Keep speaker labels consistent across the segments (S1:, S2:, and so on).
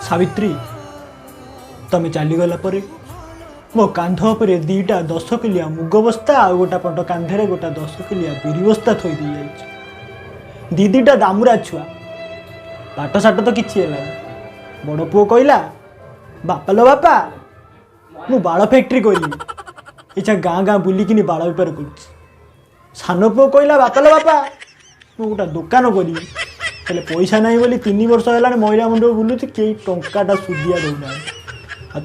S1: सावित्री तमें चलीगला मो कांध पर दीटा 10 किलिया मुग बस्ता आ गोटा पट कांधे गोटा 10 किलिया बिरी बस्ता थोई दी जाइए दीटा दामुरा छुआ बाट साट तो किसी है बड़ पुओ कहला बापा लो बापा मु बाड़ फैक्ट्री करी इच्छा गाँ गाँ बुलिकी बाड़ बेपार कर सान पुओ कहला बापा लो बापा मु गोटा दुकान करी हेले पैसा नहीं बोली 3 वर्ष है महिला मंडल बुलूची कई टाटा सुधिया दौना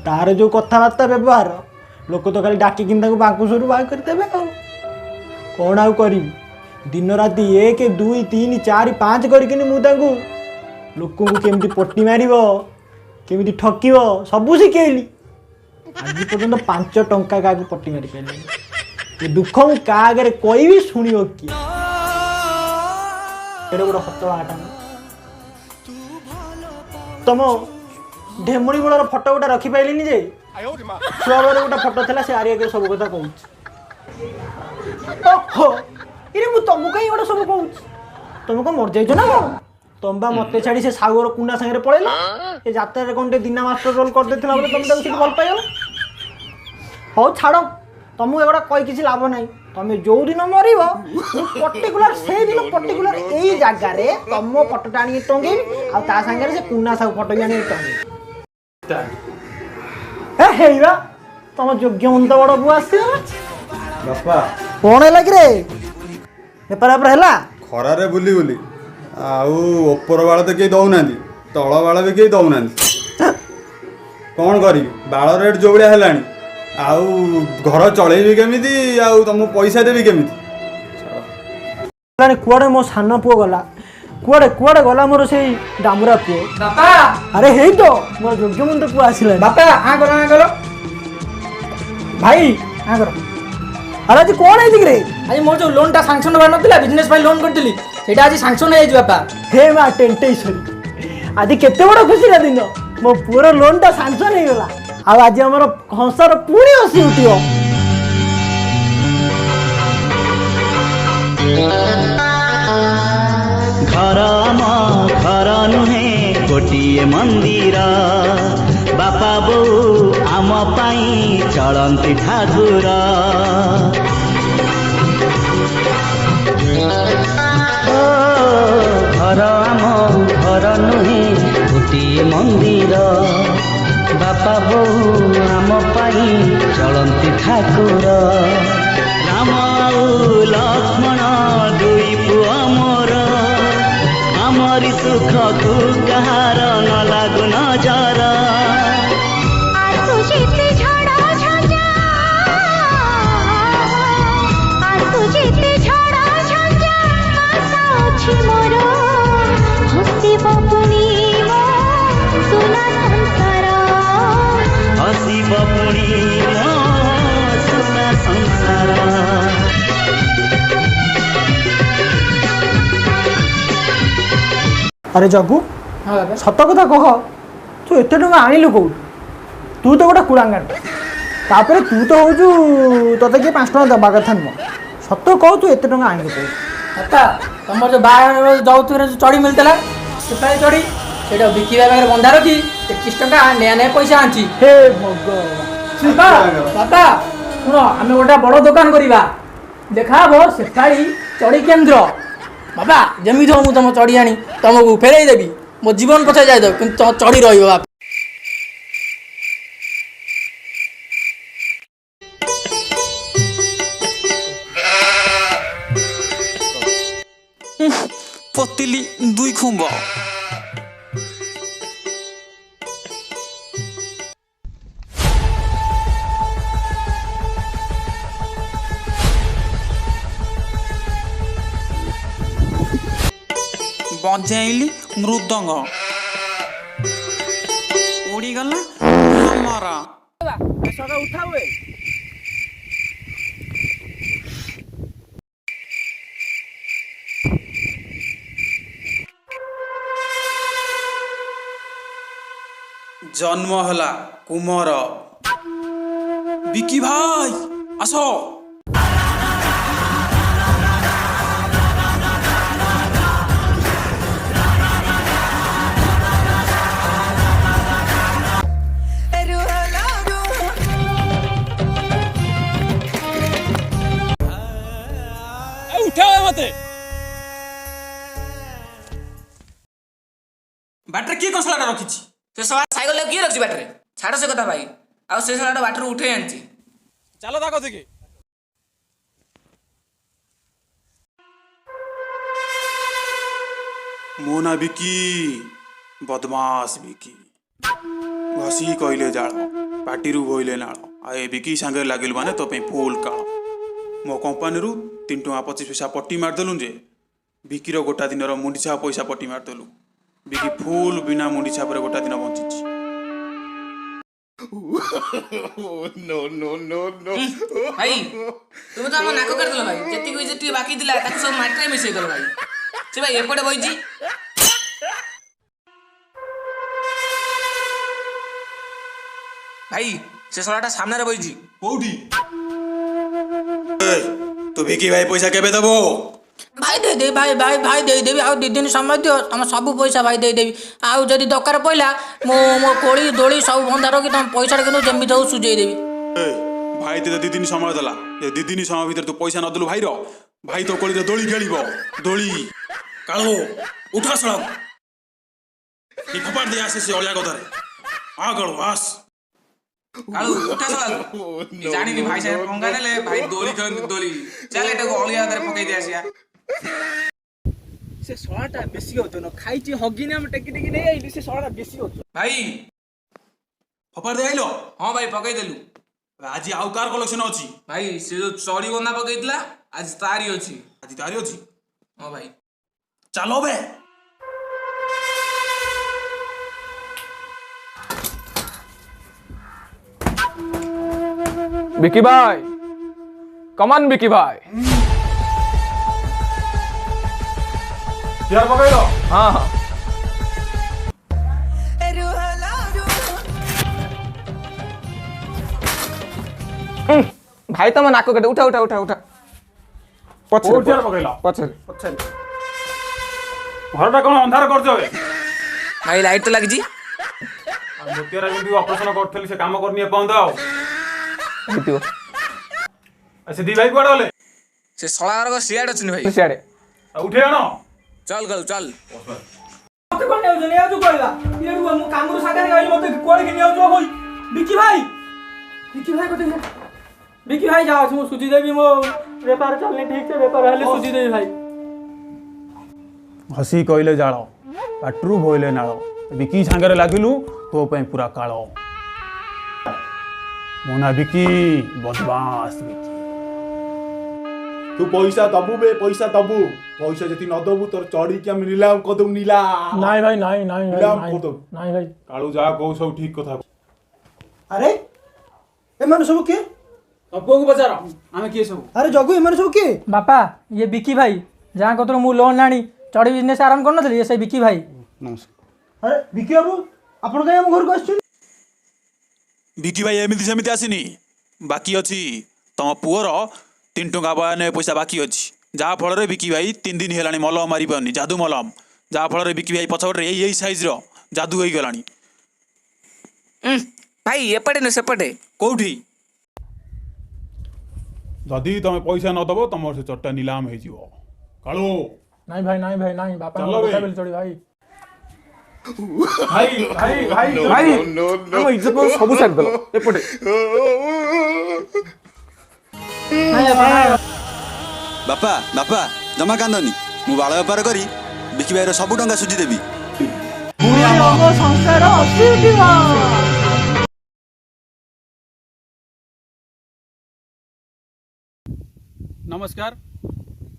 S1: तार जो कथबार्ता व्यवहार लोक तो खाली डाकिकी बांकुशरू बाहर करदे कौन आउ करी दिन राति 1 2 3 4 5 करके लोक केमती पट्टी मार केमी ठकिब सबू शिखेली आज पर्यटन 5 टंका क्या पट्टी मारी पारे दुख मु क्या आगे कही शुण किए गोटे हतवाटा तुम ढेमुणी बड़र फटो गोटा रखिपारे जे छुआ बेल गोटे फटो था से आगे सब कथा कहूँ तुमको कहीं गोटे सब कहूँ तुम कौन मर जाइछ ना कौन तुम बा मत छाड़ी से सागर कुंडा सागर पड़ेल ये जात्रा कौन दिना मास्टर रोल कर देथिला बोले तुम तो भल पाइल हो छाड़ तुमको एगुड़ा कही किसी लाभ ना तुम जो दिन मर पर्टिकुलर से दिन पर्टिकुलर यही जगार तुम फटोटा आनी टंगे आ सागर से कुंडा साग फटो भी आनी टंगे तुम योग्यमंत बड़ बु आस कौन है कि बेपार है
S2: खरारे बुली बुली आउ ओपर बाड़ तो कहीं दौना तल बाड़ भी कहीं दौना कौन करी बाड़ रेट जो भाया है आउ घर चलैबी केमिति आउ तुमको पैसा देवी केमिति
S1: कुआड़े मो सान पुओ गला कुआड़े कुआड़े गला मोर से डामुरा पुओ बापा अरे हे तो मोर योग्यमंत पुओ आसिला बापा आ करो भाई आ करो अरे आज कौन है रे
S3: आज मोर जो लोन टा सैंक्शन होबार नथिला बिजनेस भाई लोन करथिली सेटा आज सैंक्शन हे बापा
S1: हे मा टेंटेश्वरी आज केते बड़ खुशी दिन मो पूरा लोन टा सैंक्शन हे गला आज आमर हंसर पुणी हसी उठियो
S4: घर नुहे गोटे मंदिर बापा बो आम पाई चलती ठाकुर घर आम घर नुहे गोटे मंदिर बापा बो आम पाई चलती ठाकुर राम लक्ष्मण दुई पुआ मोर आमरी सुख तू कहार न लागु नजर हसीब पुणी सुना संसार
S1: अरे जग्गू सत कथा कह तू एत टाँग आणलु कौ तू तो गोटे कुड़ांगा तापर तू तो हूँ तोते किए 5 टଙ୍କା दबा कथा नुह सत कह तू एत टाँग आणलु कौ
S3: बापा तुम जो बाहर जाऊर जो चढ़ी मिलता से चढ़ी से बिकिवा पाखे बंधा रखी 21 टଙ୍କା नया नया पैसा आनी
S1: हे भगवान
S3: बापा शुण आम गोटे बड़ दुकान करवा देखा से चढ़ी केन्द्र बाबा जमी हो मुझे तुम चढ़ी आनी तुमको फेरई देवी मो जीवन पछा जाए दो कि तुम चढ़ी रही
S5: पतिली 2 खुंब बजाइली मृदंग उड़ीगला हमारा
S3: उठा हुए
S5: जन्म हला कुमार बिकी भाई आसो ଉଠାଅ ମତେ ବାଟରେ କିଏ କସଲାଟା ରଖିଛି?
S6: ସେ ଶଳା ସାଇକେଲ କିଏ ରଖିଛି ବାଟରେ? ଛାଡ଼ ସେ କଥା ଭାଇ। ଆଉ ସେ ଶଳାଟା ବାଟରୁ ଉଠେଇ ଆଣିଛି।
S5: ଚାଲ ତା କତିକି। ମୋ ନା ବିକି, ବଦମାସ ବିକି। ଘଷି କହିଲେ ଜାଳ, ପାଟିରୁ ବୋଇଲେ ନାଳ। ଆଉ ଏ ବିକି ସାଙ୍ଗରେ ଲାଗିଲୁ ମାନେ ତୋ ପାଇଁ ଫୁଲ କାଳ। ମୋ କମ୍ପାନୀରୁ 3 ଟଙ୍କା 25 ପଇସା ପଟି ମାରିଦେଲୁ ଯେ ବିକିର ଗୋଟା ଦିନର ମୁଣ୍ଡିଛା ପଇସା ପଟି ମାରିଦେଲୁ। ବିକି ଫୁଲ ବିନା ମୁଣ୍ଡିଛା ପରେ ଗୋଟା ଦିନ ବଞ୍ଚିଛି।
S6: ଭାଇ ତୁମେ ତ ଆମ ନାକ କାଟିଦେଲ ଭାଇ। ଯେତିକି ବି ଯେତିକି ବାକି ଥିଲା ତାକୁ ସବୁ ମାଟିରେ ମିଶେଇ ଦେଲ ଭାଇ। ସେ ଭାଇ ଏପଟେ ବଇଛି। ଭାଇ ସେ ଶଳାଟା ସାମ୍ନାରେ ବଇଛି।
S5: କୋଉଠି? ତୁ ବିକି ଭାଇ ପଇସା କେବେ ଦେବ?
S3: ଭାଇ ଦେଇଦେବି ଭାଇ ଭାଇ ଭାଇ ଦେଇଦେବି। ଆଉ 2 ଦିନ ସମୟ ଦିଅ, ତମ ସବୁ ପଇସା ଭାଇ ଦେଇଦେବି। ଆଉ ଯଦି ଦରକାର ପଇଲା ମୁଁ ମୋ କୋଳି ଦୋଳି ସବୁ ବନ୍ଧା ରଖି ତମ ପଇସାଟା କିନ୍ତୁ ଯେମିତି ହଉ ସୁଝେଇଦେବି।
S5: ଭାଇ ତତେ 2 ଦିନ ସମୟ ଦେଲା। ଏ 2 ଦିନ ସମୟ ଭିତରେ ତୁ ପଇସା ନଦେଲୁ ଭାଇର, ଭାଇ ତୋ କୋଳିରେ ଦୋଳି ଖେଳିବ। ଦୋଳି କାଳୁ ଉଠା ସଳକ କି ଫୋପାଡ଼ି ଦେଇ ଆସେ ସେ ଅଳିଆ ଗଦାରେ। ଆ କାଳୁ ଆସ।
S6: କାଳୁ ଉଠା ଶଳାକୁ। ଜାଣିନି ଭାଇ ସାଙ୍ଗେ ପଙ୍ଗା ନେଲେ ଭାଇ ଦୋଳି ଖେଳନ୍ତି ଦୋଳି। ଚାଲ ଏଟାକୁ ଅଳିଆ ହାତରେ ପକେଇ ଦେଇ ଆସିବା।
S3: ସେ ଶଳାଟା ବେଶୀ ଓଜନ ଖାଇଛି ହଗିନି ଆମେ ଟେକି ଟେକି ନେଇ ଆଇଲି। ସେ ଶଳାଟା ବେଶୀ ଓଜନ।
S6: ଭାଇ
S5: ଫୋପାଡ଼ି ଦେଇ ଆଇଲ।
S6: ହଁ ଭାଇ ପକେଇଦେଲୁ।
S5: ଆଜି ଆଉ କାହାର କଲେକ୍ସନ ଅଛି?
S6: ଭାଇ ସେ ଯୋଉ ଚଢି ବନ୍ଧା ପକେଇଥିଲା ଆଜି ତାରି ଅଛି।
S5: ଆଜି ତାରି ଅଛି।
S6: ହଁ ଭାଇ
S5: ଚାଲ ବେ।
S7: विकी भाई, कमान विकी भाई।
S2: यार पकड़ लो।
S7: हाँ हाँ भाई तुम नाक कटे उठा उठा उठा उठा
S2: କୋଉଠି यार ପକେଇଲ?
S7: पछरे
S2: ଘରଟା କଣ ଅନ୍ଧାର କରୁଛ ବେ?
S6: ଭାଇ ଲାଇଟ୍ ତ ଲାଗିଛି।
S2: ମୋତିଆରା ଯେମିତି ଅପରେସନ କରୁଥିଲି ସେ କାମ କରୁନି ଏପର୍ଯ୍ୟନ୍ତ ଆଉ। ସେ ଦି ଭାଇ କୁଆଡେ ଗଲେ?
S6: ସେ ଶଳାର ସିଆଡେ ଅଛନ୍ତି ଭାଇ।
S7: सियाड़े
S2: ଆଉ ଉଠେଇ ଆଣ।
S6: ଚାଲ କାଳୁ ଚାଲ।
S3: ମତେ କୋଣ ନେଉଛ ନେଉଛୁ କହିଲା ଇଏରୁ ମୁଁ କାମରୁ ସାଙ୍ଗରେ ଗଲି ମତେ କୋଳି କି ନେଉଛୁ କই ବିକି ଭାଇ କତେ ବିକି ଭାଇ ଯାଅ ମୁଁ ସୁଜି ଦେବି। ମୋ ବେପାର ଚାଲନି ଠିକ ସେ ବେପାର ହେଲେ ସୁଜି ଦେବି ଭାଇ।
S2: ଘଷି କହିଲେ ଜାଳ, ପାଟିରୁ ବୋଇଲେ ନାଳ। ବିକି ସାଙ୍ଗରେ ଲାଗିଲୁ ତୋ ପାଇଁ ପୁରା କାଳ। ମୋ ନା ବିକି, ବଦମାସ ବିକି।
S8: तू पैसा दबु बे पैसा दबु पैसा जति न दबु तोर चढ़ी के हम नीलाम कर दउ नीला
S1: ନାଇଁ ଭାଇ ନାଇଁ ନାଇଁ ଭାଇ
S8: नीलाम
S1: ନାଇଁ
S8: कर दउ
S1: ନାଇଁ ଭାଇ।
S2: କାଳୁ ଯାହା କହୁ ସବୁ ଠିକ କଥା।
S9: अरे एमाने सब किए?
S3: ପୁଅକୁ ପଚାର ଆମେ କିଏ ସବୁ।
S9: अरे जगु एमाने सब किए?
S3: ବାପା ଇଏ ବିକି ଭାଇ ଯାହା କତରୁ ମୁଁ ଲୋନ୍ ଆଣି ଚଢି ବିଜନେସ୍ ଆରମ୍ଭ କରିନଥିଲି ଇଏ ସେଇ ବିକି ଭାଇ।
S9: अरे विकी बाबू आपण कहीं हम घर को आछिन?
S5: ବିକି ଭାଇ ଏମିତି ସେମିତି ଆସିନି। ବାକି ଅଛି ତମ ପୁଅର 3 ଟଙ୍କା 92 ପଇସା ବାକି ଅଛି। ଯାହା ଫଳରେ ବିକି ଭାଇ 3 ଦିନ ହେଲାଣି ମଲମ ମାରି ପାରୁନି, ଯାଦୁ ମଲମ। ଯାହା ଫଳରେ ବିକି ଭାଇ ପଛପଟରେ ଏଇ ସାଇଜର ଯାଦୁ ହେଇଗଲାଣି।
S6: ଭାଇ ଏପଟେ ନୁହେଁ ସେପଟେ।
S5: କୋଉଠି?
S2: ଯଦି ତମେ ପଇସା ନ ଦବ ତମର ସେ ଚଟା ନିଲାମ ହେଇଯିବ। କାଳୁ
S1: ନାଇଁ ଭାଇ ନାଇଁ ଭାଇ ନାଇଁ ବାପା
S2: ଚାଲ ବେ।
S1: ଚଢି ଭାଇ।
S2: ଭାଇ ଭାଇ ଭାଇ
S7: भाई हम इज्जत को सब साइड दलो एपटे
S10: ବାପା ବାପା ଜମା କାନ୍ଦନି। ମୁଁ ବାଳ ବେପାର କରି ବିକି ଭାଇର ସବୁ ଟଙ୍କା ସୁଝିଦେବି।
S2: नमस्कार।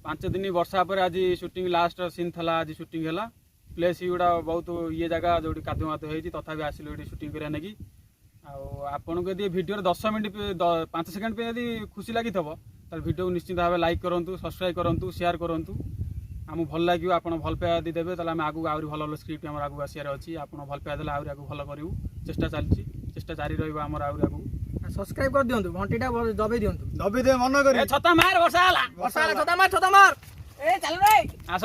S2: 5 दिन वर्षा पर आज शूटिंग लास्ट सीन था। आज शूटिंग है प्लेस गुड़ा बहुत ये जगह जो कादु मादु होती तथापि आसिलु ये शूटिंग करने की। आपन को यदि वीडियो 10 मिनट 5 सेकंड पे यदि खुशी लगी तो वीडियो को निश्चित भाव लाइक करूँ, सब्सक्राइब करूँ, शेयर करूँ। आमको भल लगे आप भल पाइबा यदि देवे तो आम आगे आहरी भल भल स्क्रिप्ट आम आगे आसार अच्छी। आप भल पाइबा देले आहरी आगे भल करूँ। चेष्टा चलती चेष्टा जारी रहा आहरी आगे।
S3: सब्सक्राइब कर दियंतु घंटीटा दबे दियंतु।
S8: दबी दे मन करी
S3: छता मार वर्षा होला छता मार ए चल रे
S2: आस